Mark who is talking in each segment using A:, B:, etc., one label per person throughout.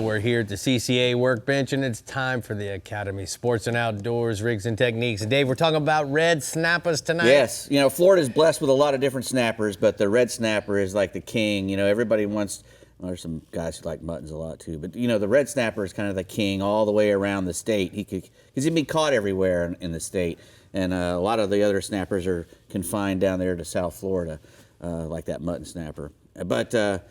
A: Well, we're here at the CCA workbench, and it's time for the Academy Sports and Outdoors Rigs and Techniques. Dave, we're talking about red snappers tonight.
B: Yes, you know, Florida's blessed with a lot of different snappers, but the red snapper is like the king. You know, everybody wants, well, there's some guys who like muttons a lot too, but you know, the red snapper is kind of the king all the way around the state. Because he can be caught everywhere in the state, and a lot of the other snappers are confined down there to South Florida, like that mutton snapper. But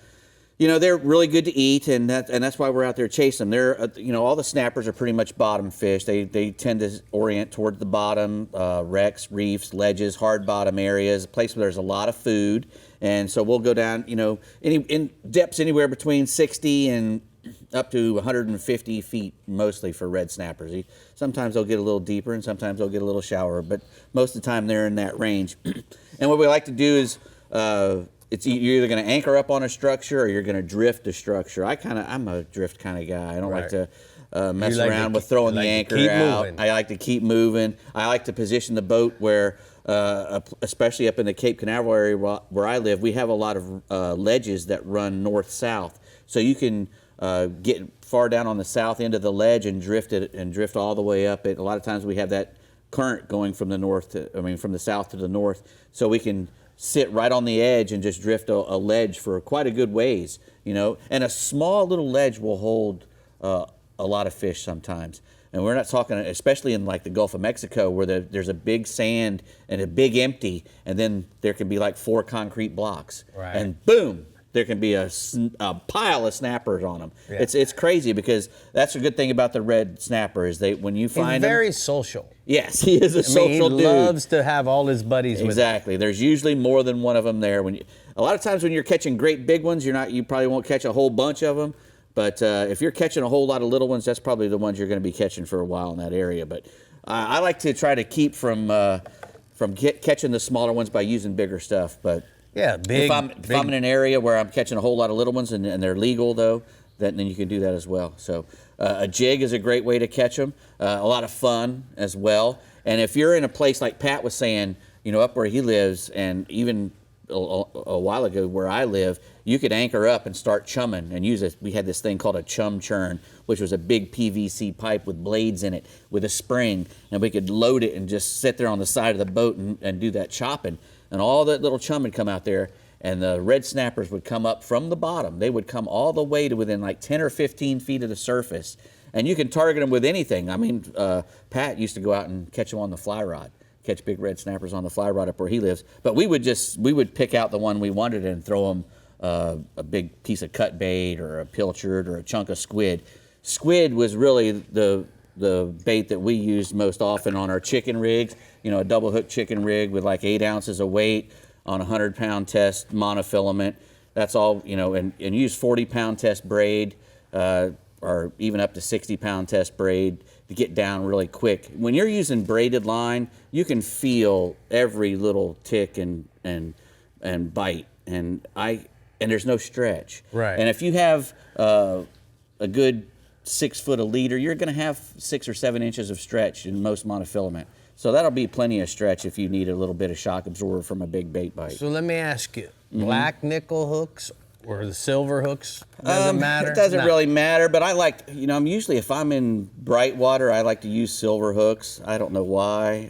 B: you know, they're really good to eat, and that's why we're out there chasing them. They're, you know, all the snappers are pretty much bottom fish. They tend to orient towards the bottom, wrecks, reefs, ledges, hard bottom areas, a place where there's a lot of food. And so we'll go down, you know, in depths anywhere between 60 and up to 150 feet, mostly for red snappers. Sometimes they'll get a little deeper, and sometimes they'll get a little shallower, but most of the time they're in that range. And what we like to do is, you're either going to anchor up on a structure or you're going to drift a structure. I'm a drift kind of guy. I don't like to mess around with throwing the anchor out. I like to keep moving. I like to position the boat where, especially up in the Cape Canaveral area where I live, we have a lot of ledges that run north-south. So you can get far down on the south end of the ledge and drift it and drift all the way up it. A lot of times we have that current going from from the south to the north, so we can sit right on the edge and just drift a ledge for quite a good ways, you know. And a small little ledge will hold a lot of fish sometimes. And we're not talking, especially in like the Gulf of Mexico, where there's a big sand and a big empty, and then there can be like 4 concrete blocks. Right. And boom, there can be a pile of snappers on them. Yeah. It's crazy, because that's a good thing about the red snapper is when you find
A: He's very social.
B: Yes, he is a social dude.
A: He loves to have all his buddies with him.
B: Exactly. There's usually more than one of them there. A lot of times when you're catching great big ones, you probably won't catch a whole bunch of them. But if you're catching a whole lot of little ones, that's probably the ones you're going to be catching for a while in that area. But I like to try to keep from catching the smaller ones by using bigger stuff. But
A: yeah,
B: if I'm in an area where I'm catching a whole lot of little ones and they're legal, though, then you can do that as well. So a jig is a great way to catch them. A lot of fun as well. And if you're in a place like Pat was saying, you know, up where he lives, and even a while ago where I live, you could anchor up and start chumming and use it. We had this thing called a chum churn, which was a big PVC pipe with blades in it with a spring, and we could load it and just sit there on the side of the boat and do that chopping. And all that little chum would come out there, and the red snappers would come up from the bottom. They would come all the way to within like 10 or 15 feet of the surface. And you can target them with anything. I mean, Pat used to go out and catch them on the fly rod, catch big red snappers on the fly rod up where he lives. But we would pick out the one we wanted and throw them a big piece of cut bait or a pilchard or a chunk of squid. Squid was really the bait that we used most often on our chicken rigs. You know, a double hook chicken rig with like 8 ounces of weight on a 100-pound test monofilament. That's all, you know, and use 40-pound test braid or even up to 60-pound test braid to get down really quick. When you're using braided line, you can feel every little tick and bite, and there's no stretch.
A: Right.
B: And if you have a good 6 foot a leader, you're going to have 6 or 7 inches of stretch in most monofilament. So that'll be plenty of stretch if you need a little bit of shock absorber from a big bait bite.
A: So let me ask you, black nickel hooks or the silver hooks, does it matter?
B: It doesn't really matter, but I like, you know, if I'm in bright water, I like to use silver hooks. I don't know why.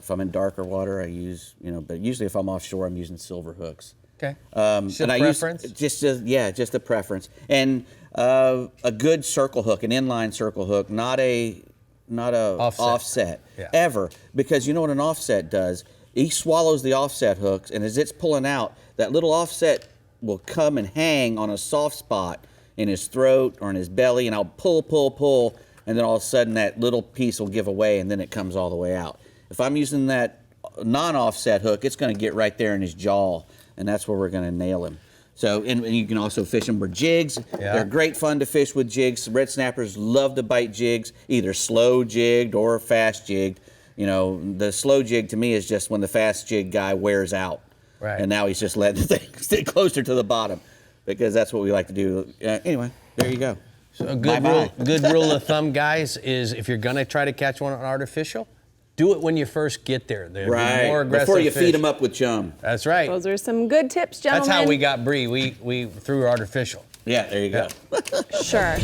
B: If I'm in darker water, I use, you know, but usually if I'm offshore, I'm using silver hooks.
A: Okay.
B: Just a preference? Just a preference. And a good circle hook, an inline circle hook, not a offset ever, because you know what an offset does? He swallows the offset hooks, and as it's pulling out, that little offset will come and hang on a soft spot in his throat or in his belly, and I'll pull, and then all of a sudden that little piece will give away, and then it comes all the way out. If I'm using that non-offset hook, it's going to get right there in his jaw, and that's where we're going to nail him. So, and you can also fish them with jigs. Yeah. They're great fun to fish with jigs. Red snappers love to bite jigs, either slow jigged or fast jigged. You know, the slow jig to me is just when the fast jig guy wears out. Right. And now he's just letting the thing stick closer to the bottom, because that's what we like to do. Anyway, there you go.
A: So a good rule of thumb, guys, is if you're going to try to catch one artificial, do it when you first get there.
B: Right.
A: More aggressive
B: before you
A: fish.
B: feed them up with chum.
A: That's right.
C: Those are some good tips, gentlemen.
A: That's how we got Brie. We threw her artificial.
B: Yeah, there you go.
C: Sure.